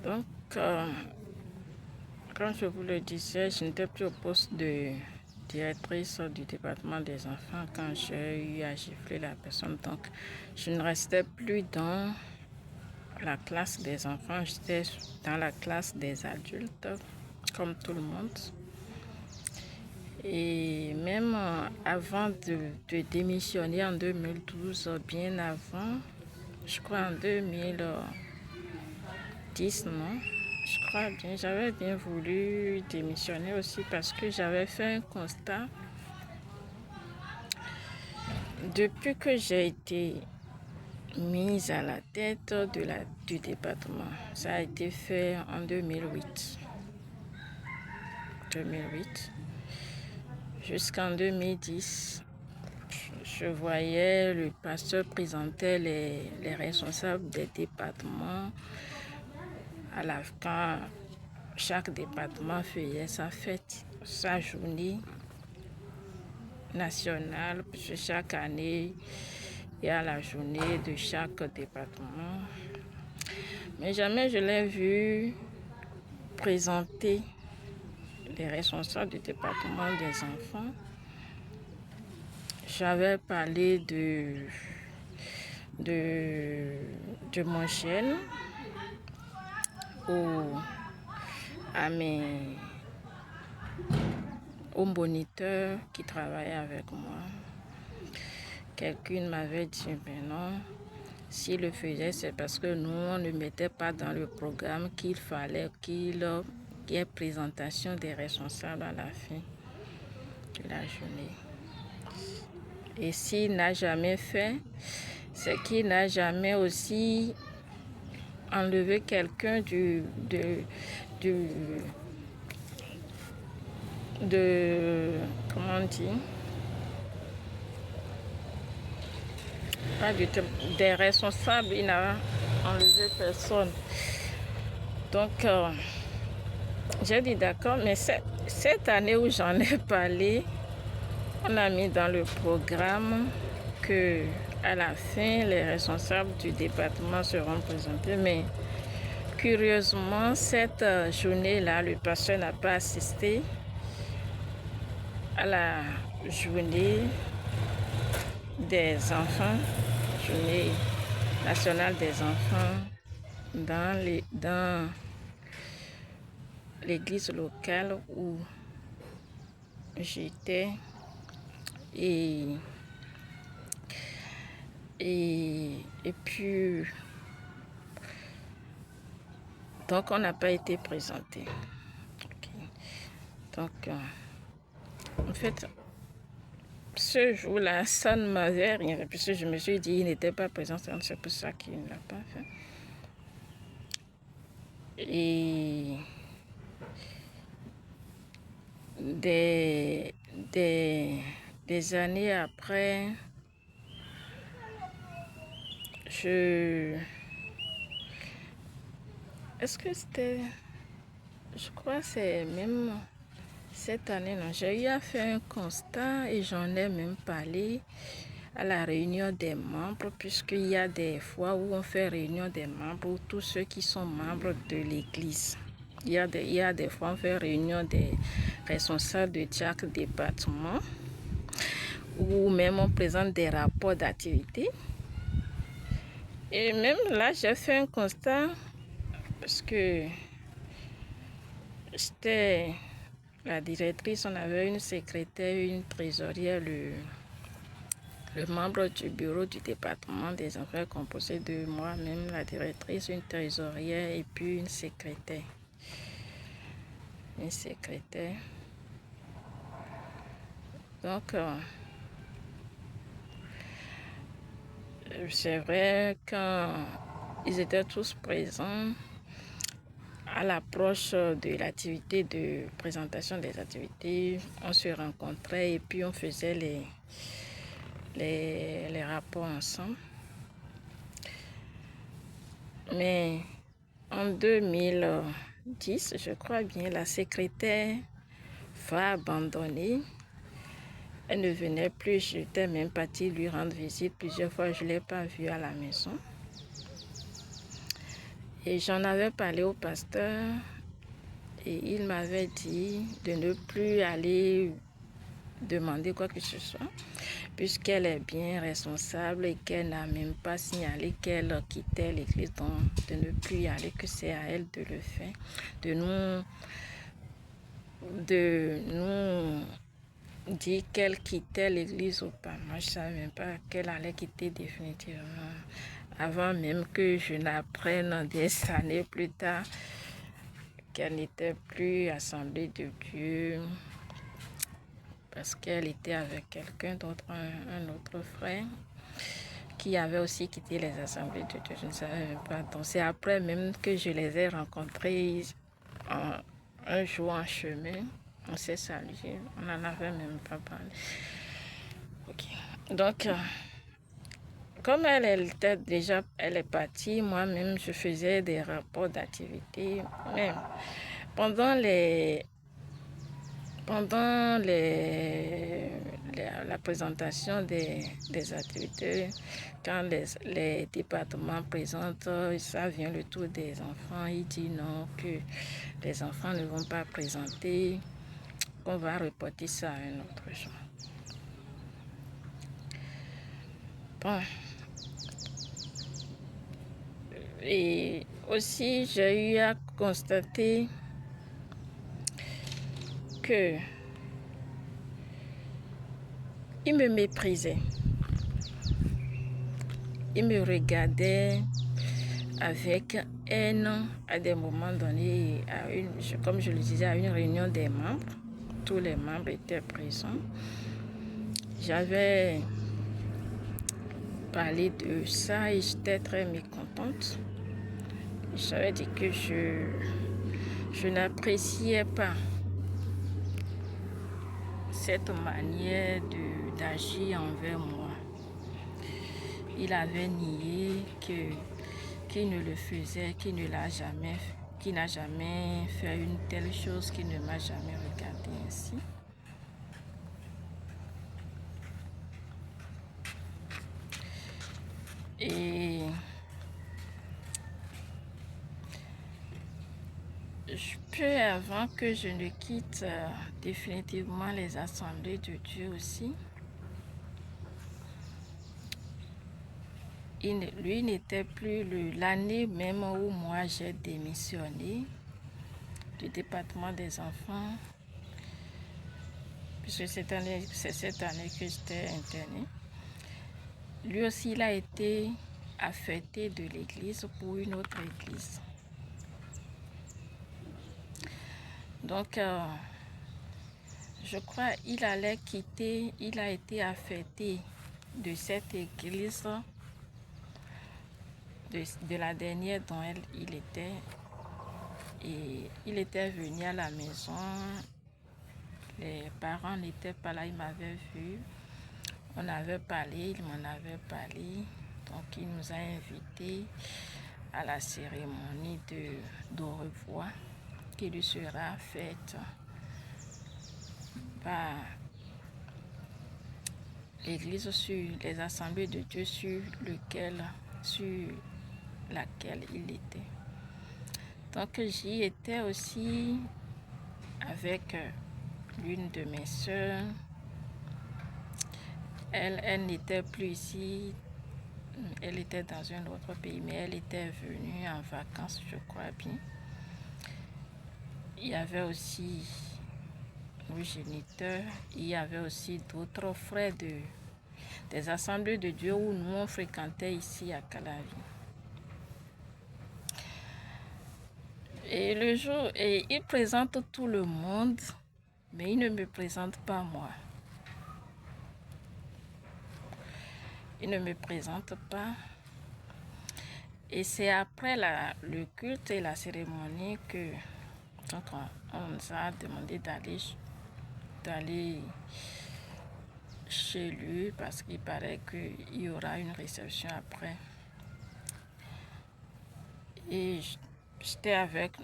Donc, comme je vous le disais, je n'étais plus au poste de directrice du département des enfants quand j'ai eu à gifler la personne. Donc, je ne restais plus dans la classe des enfants, j'étais dans la classe des adultes, comme tout le monde. Et même avant de démissionner en 2012, bien avant, je crois en 2010, non? Je crois bien, j'avais bien voulu démissionner aussi parce que j'avais fait un constat. Depuis que j'ai été mise à la tête du département, ça a été fait en 2008. Jusqu'en 2010, je voyais le pasteur présenter les responsables des départements quand chaque département faisait sa fête, sa journée nationale, puisque chaque année, il y a la journée de chaque département. Mais jamais je l'ai vu présenter les responsables du département des enfants. J'avais parlé de mon gène aux moniteurs qui travaillaient avec moi. Quelqu'un m'avait dit, ben non, s'il le faisait, c'est parce que nous, on ne mettait pas dans le programme qu'il fallait qu'il y ait présentation des responsables à la fin de la journée. Et s'il n'a jamais fait, c'est qu'il n'a jamais aussi enlevé quelqu'un comment on dit, pas des responsables, il n'a enlevé personne. Donc, j'ai dit d'accord, mais cette année où j'en ai parlé, on a mis dans le programme que à la fin, les responsables du département seront présentés. Mais curieusement, cette journée-là, le pasteur n'a pas assisté à la journée des enfants, journée nationale des enfants dans l'église locale où j'étais. Et puis, donc on n'a pas été présenté. Okay. Donc, en fait, ce jour-là, ça ne m'avait rien fait, puisque je me suis dit il n'était pas présent, c'est pour ça qu'il ne l'a pas fait. Et des années après, est-ce que c'était, je crois que c'est même cette année, non, j'ai eu à faire un constat et j'en ai même parlé à la réunion des membres, puisqu'il y a des fois où on fait réunion des membres, tous ceux qui sont membres de l'église. Il y a des fois on fait réunion des responsables de chaque département, ou même on présente des rapports d'activité. Et même là, j'ai fait un constat, parce que j'étais la directrice, on avait une secrétaire, une trésorière, le membre du bureau du département des enfants composé de moi-même, la directrice, une trésorière et puis une secrétaire. Donc, c'est vrai, quand ils étaient tous présents, à l'approche de l'activité de présentation des activités, on se rencontrait et puis on faisait les rapports ensemble. Mais en 2010, je crois bien, la secrétaire va abandonner. Elle ne venait plus, j'étais même partie lui rendre visite plusieurs fois, je ne l'ai pas vue à la maison. Et j'en avais parlé au pasteur et il m'avait dit de ne plus aller demander quoi que ce soit, puisqu'elle est bien responsable et qu'elle n'a même pas signalé qu'elle quittait l'église, donc de ne plus y aller, que c'est à elle de le faire, de nous dire qu'elle quittait l'église ou pas. Moi, je ne savais même pas qu'elle allait quitter définitivement, avant même que je n'apprenne des années plus tard qu'elle n'était plus Assemblée de Dieu, parce qu'elle était avec quelqu'un d'autre, un autre frère, qui avait aussi quitté les Assemblées de Dieu. Je ne savais même pas. Donc c'est après même que je les ai rencontrés un jour en chemin. On s'est salués. On n'en avait même pas parlé. Okay. Donc, comme elle était déjà, elle est partie, moi-même, je faisais des rapports d'activité. Même pendant la présentation des activités, quand les départements présentent, ça vient le tour des enfants, ils disent non, que les enfants ne vont pas présenter, qu'on va reporter ça à un autre jour. Bon. Et aussi, j'ai eu à constater que il me méprisait. Il me regardait avec haine à des moments donnés, comme je le disais, à une réunion des membres. Tous les membres étaient présents. J'avais parlé de ça et j'étais très mécontente. J'avais dit que je n'appréciais pas cette manière d'agir envers moi. Il avait nié qu'il ne le faisait, qu'il n'a jamais fait une telle chose, qu'il ne m'a jamais regardé ainsi. Et peu avant que je ne quitte définitivement les assemblées de Dieu aussi, lui n'était plus l'année même où moi j'ai démissionné du département des enfants, puisque c'est cette année que j'étais internée. Lui aussi, il a été affecté de l'église pour une autre église. Donc, je crois qu'il allait quitter, il a été affecté de cette église, de la dernière dont il était. Et il était venu à la maison, les parents n'étaient pas là, ils m'avaient vu. On avait parlé, il m'en avait parlé. Donc, il nous a invités à la cérémonie d'au revoir qui lui sera faite par l'église, sur les assemblées de Dieu sur laquelle il était. Donc j'y étais aussi avec l'une de mes sœurs. Elle n'était plus ici, elle était dans un autre pays, mais elle était venue en vacances, je crois bien. Il y avait aussi nos géniteurs, il y avait aussi d'autres frères des assemblées de Dieu où nous on fréquentait ici à Calavi. Et le jour, il présente tout le monde, mais il ne me présente pas moi. Il ne me présente pas. Et c'est après le culte et la cérémonie que donc on nous a demandé d'aller chez lui parce qu'il paraît qu'il y aura une réception après. Et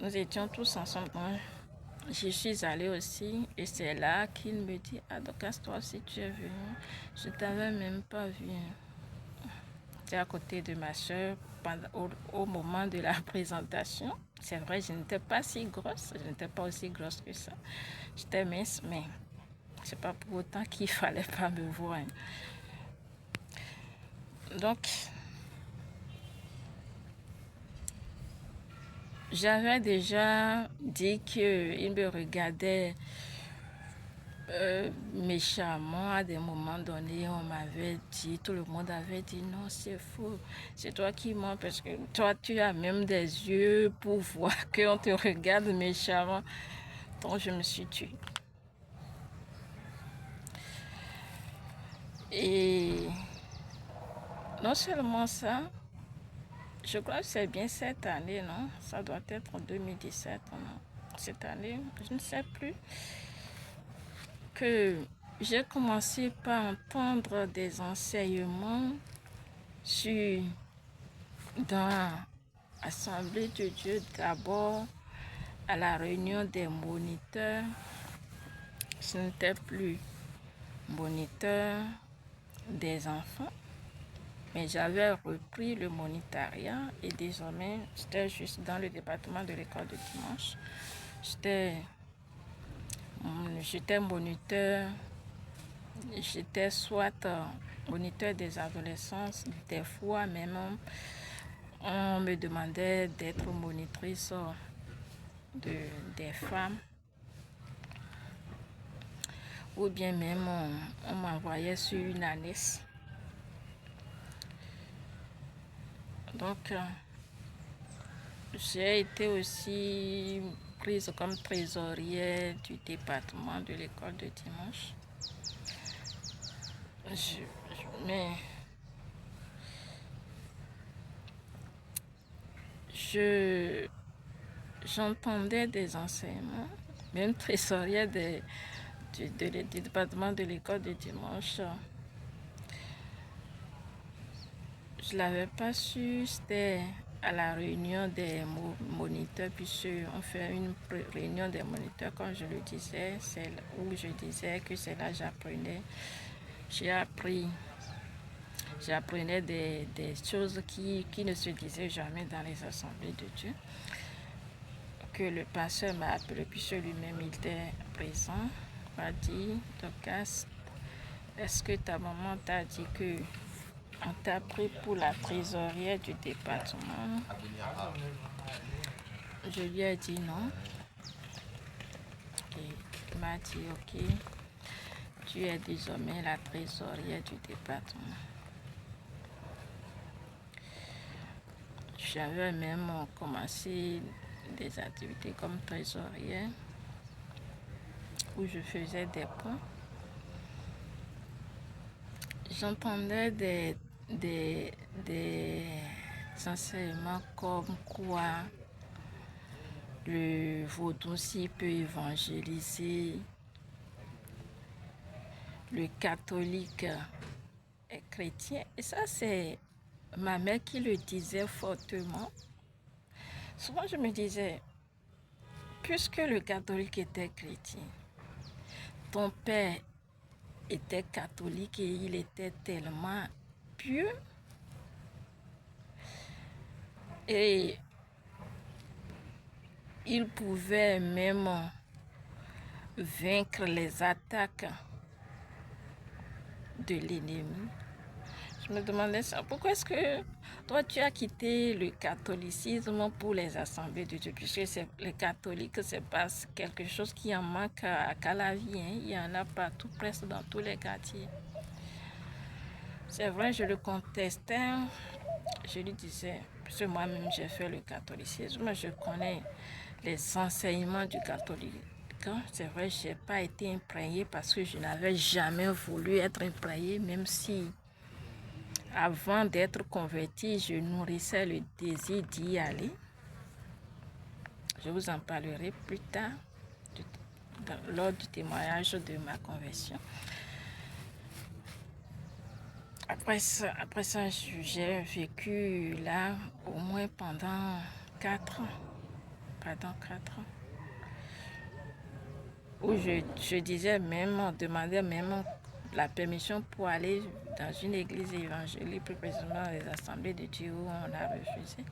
nous étions tous ensemble. Donc, je suis allée aussi et c'est là qu'il me dit, ah donc toi aussi tu es venu, je t'avais même pas vu. J'étais à côté de ma soeur au moment de la présentation. C'est vrai, je n'étais pas si grosse, je n'étais pas aussi grosse que ça. J'étais mince, mais c'est pas pour autant qu'il fallait pas me voir. Donc, j'avais déjà dit qu'il me regardait méchamment. À des moments donnés, on m'avait dit, tout le monde avait dit non, c'est faux, c'est toi qui mens parce que toi tu as même des yeux pour voir qu'on te regarde méchamment. Donc je me suis tuée. Et non seulement ça, je crois que c'est bien cette année, non? Ça doit être en 2017, non? Cette année, je ne sais plus, que j'ai commencé par entendre des enseignements dans l'Assemblée de Dieu, d'abord à la réunion des moniteurs. Ce n'était plus moniteur des enfants, mais j'avais repris le monitariat et désormais j'étais juste dans le département de l'école de dimanche. J'étais moniteur, j'étais soit moniteur des adolescents, des fois même on me demandait d'être monitrice des femmes, ou bien même on m'envoyait sur une ANES. Donc, j'ai été aussi prise comme trésorière du département de l'école de dimanche. Mais j'entendais des enseignements, même trésorière du département de l'école de dimanche. Je ne l'avais pas su, c'était à la réunion des moniteurs, puisqu'on fait une réunion des moniteurs, comme je le disais, c'est où je disais que c'est là que j'apprenais des choses qui ne se disaient jamais dans les assemblées de Dieu, que le pasteur m'a appelé, puisque lui-même il était présent, m'a dit, Dorcas, est-ce que ta maman t'a dit que on t'a pris pour la trésorière du département? Je lui ai dit non. Et il m'a dit, ok, tu es désormais la trésorière du département. J'avais même commencé des activités comme trésorière, où je faisais des points. J'entendais des enseignements comme quoi le vaudou-ci peut évangéliser, le catholique est chrétien. Et ça, c'est ma mère qui le disait fortement. Souvent, je me disais, puisque le catholique était chrétien, ton père était catholique et il était tellement pieux, et il pouvait même vaincre les attaques de l'ennemi. Je me demandais ça. Pourquoi est-ce que toi, tu as quitté le catholicisme pour les assemblées de Dieu? Puisque les catholiques, c'est pas quelque chose qui en manque à Calavi. Il y en a partout, presque dans tous les quartiers. C'est vrai, je le contestais. Je lui disais, parce que moi-même, j'ai fait le catholicisme. Je connais les enseignements du catholique. C'est vrai, je n'ai pas été imprégnée parce que je n'avais jamais voulu être imprégnée, même si avant d'être convertie, je nourrissais le désir d'y aller. Je vous en parlerai plus tard, lors du témoignage de ma conversion. Après ça, j'ai vécu là au moins pendant 4 ans. Où je disais même, on demandait même la permission pour aller dans une église évangélique, plus précisément les assemblées de Dieu, où on a refusé.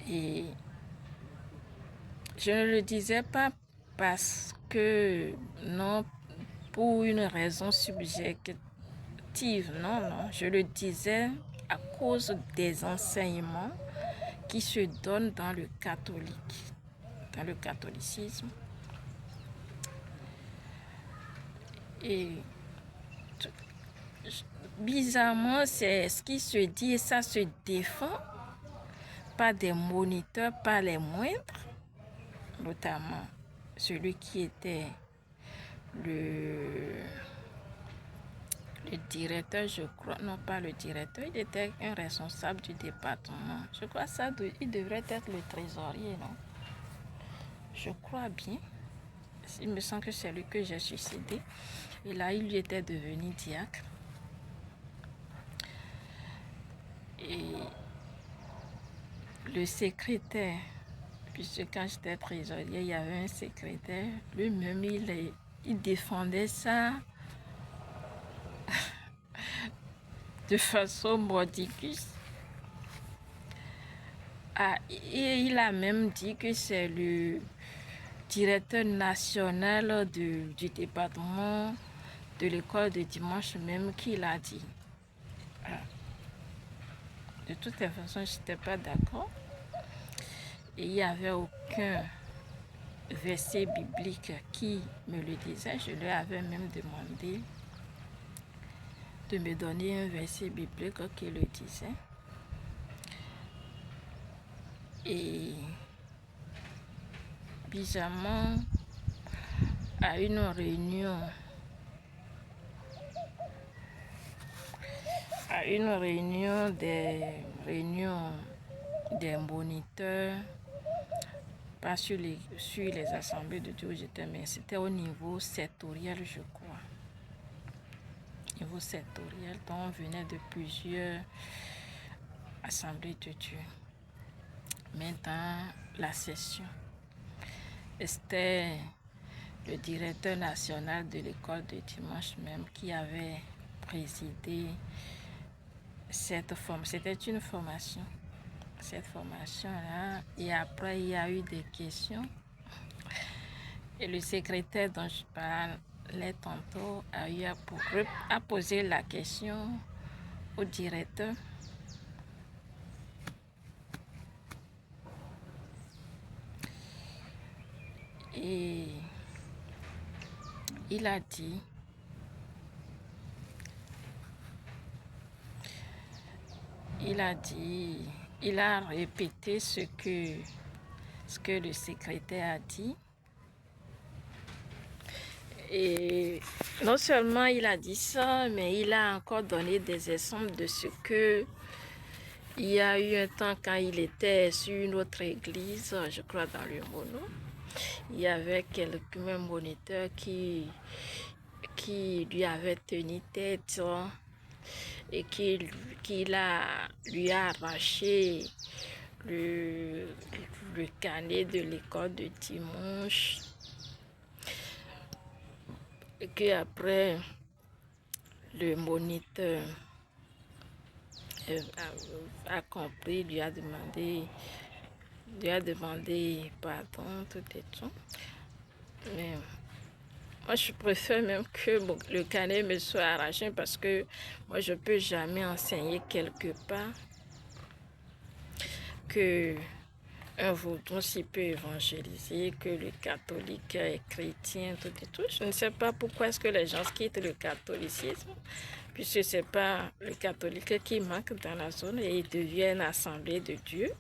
Et je ne le disais pas parce que, non, pour une raison subjective, non, je le disais à cause des enseignements qui se donnent dans le catholicisme. Et bizarrement, c'est ce qui se dit et ça se défend par des moniteurs, pas les moindres, notamment celui qui était le directeur, je crois, non pas le directeur, il était un responsable du département. Je crois il devrait être le trésorier, non? Je crois bien. Il me semble que c'est lui que j'ai suicidé. Et là, il lui était devenu diacre. Et le secrétaire, puisque quand j'étais trésorier, il y avait un secrétaire, lui-même, il défendait ça de façon mordicus. Et il a même dit que c'est le directeur national du département de l'école de dimanche même qui l'a dit. De toutes les façons, je n'étais pas d'accord. Et il n'y avait aucun verset biblique qui me le disait. Je lui avais même demandé de me donner un verset biblique qui le disait. Et bizarrement, à une réunion des moniteurs, pas sur les assemblées de Dieu où j'étais, mais c'était au niveau sectoriel, je crois. Niveau sectoriel, dont on venait de plusieurs assemblées de Dieu. Mais dans la session, c'était le directeur national de l'école de dimanche même qui avait présidé cette formation. C'était une formation. Cette formation-là, et après il y a eu des questions. Et le secrétaire dont je parlais tantôt a posé la question au directeur. Et il a dit, il a répété ce que le secrétaire a dit. Et non seulement il a dit ça, mais il a encore donné des exemples de ce que il y a eu un temps quand il était sur une autre église, je crois dans le Mono. Il y avait quelqu'un, un moniteur qui lui avait tenu tête et qui lui a arraché le carnet de l'école de dimanche. Et qu'après, le moniteur a compris, lui a demandé pardon, tout et tout. Mais moi, je préfère même que le carnet me soit arraché parce que moi, je ne peux jamais enseigner quelque part que un vaudou s'y peut évangéliser, que le catholique est chrétien, tout et tout. Je ne sais pas pourquoi est-ce que les gens quittent le catholicisme, puisque ce n'est pas le catholique qui manque dans la zone et ils deviennent assemblée de Dieu.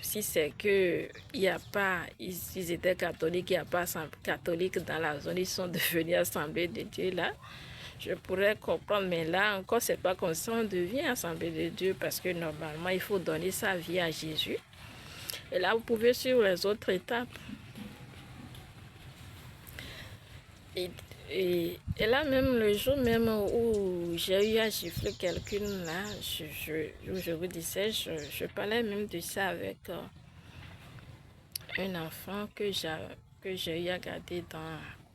Si c'est que il n'y a pas, ils étaient catholiques, il n'y a pas catholique dans la zone, ils sont devenus assemblée de Dieu là. Je pourrais comprendre, mais là encore, c'est pas comme ça, on devient assemblée de Dieu parce que normalement, il faut donner sa vie à Jésus. Et là, vous pouvez suivre les autres étapes. Et là, même le jour même où j'ai eu à gifler quelqu'un là, je vous disais, je parlais même de ça avec un enfant que j'ai eu à garder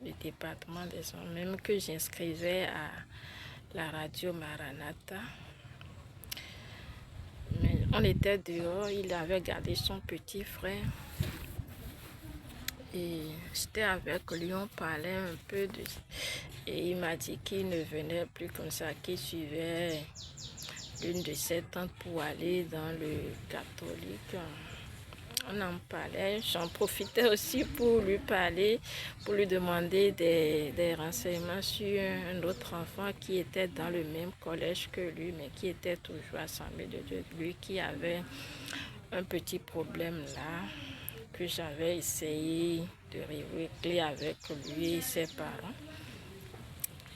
le département des hommes, même que j'inscrivais à la radio Maranatha. Mais on était dehors, il avait gardé son petit frère. Et j'étais avec lui, on parlait un peu de... Et il m'a dit qu'il ne venait plus comme ça, qu'il suivait l'une de ses tantes pour aller dans le catholique. On en parlait, j'en profitais aussi pour lui parler, pour lui demander des renseignements sur un autre enfant qui était dans le même collège que lui, mais qui était toujours assemblé de Dieu. Lui qui avait un petit problème là, que j'avais essayé de régler avec lui et ses parents.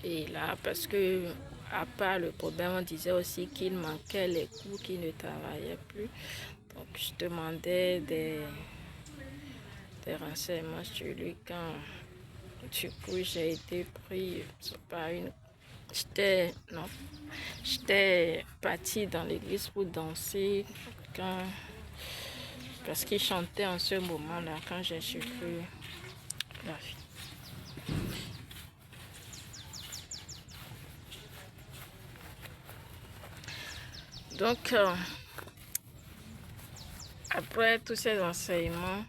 Et là, parce que à part le problème, on disait aussi qu'il manquait les cours, qu'il ne travaillait plus. Donc je demandais des renseignements sur lui quand du coup j'ai été pris par une... J'étais partie dans l'église pour danser parce qu'il chantait en ce moment-là quand j'ai suivi la fille. Donc, après tous ces enseignements,